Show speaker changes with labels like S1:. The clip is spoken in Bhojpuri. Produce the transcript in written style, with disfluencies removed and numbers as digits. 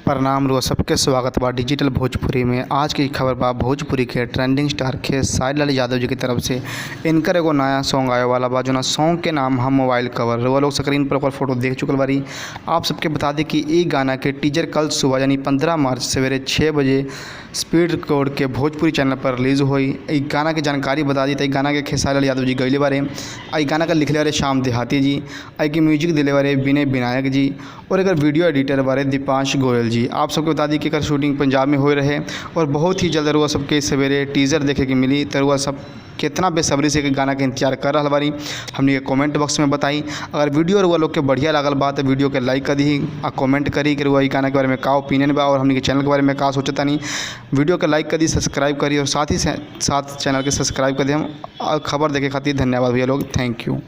S1: प्रणाम रुआ सबके स्वागत बा डिजिटल भोजपुरी में। आज की खबर बा भोजपुरी के ट्रेंडिंग स्टार खेसारी लाल यादव जी की तरफ से इनकर एगो नया सॉन्ग आए वाला बा, जो सॉन्ग के नाम हम मोबाइल कवर। रुआ लोग स्क्रीन पर ओकर फोटो देख चुकल बारी। आप सबके बता दें कि ई गाना के टीजर कल सुबह यानी 15 मार्च सवेरे 6 बजे स्पीड रिकॉर्ड के भोजपुरी चैनल पर रिलीज़ हुई। ई गाना के जानकारी बता दी तो गाना के खेसारी लाल यादव जी गईले बारे। आई गाना का लिखले बारे श्याम देहाती जी, आई की म्यूजिक दिले बारे विनय विनायक जी और एक वीडियो एडिटर बारे दीपांश गोयल जी। आप सबको बता दी कि एकर शूटिंग पंजाब में हो रहे और बहुत ही जल्द रुआ सबके सवेरे टीजर देखे के मिली। तो रुआ सब कितना बेसब्री से गाना के इंतजार कर रहा बारी हमने के कमेंट बॉक्स में बताई। अगर वीडियो रुआ लोग के बढ़िया लागल बा तो वीडियो के लाइक कर दी और कमेंट करी कि रुआ गाना के बारे में का ओपिनियन बा और हमने के चैनल के बारे में का सोचता नहीं। वीडियो के लाइक कर दी, सब्सक्राइब करी और साथ ही साथ चैनल के सब्सक्राइब कर दी। हम खबर देखे खातिर धन्यवाद भैया लोग, थैंक यू।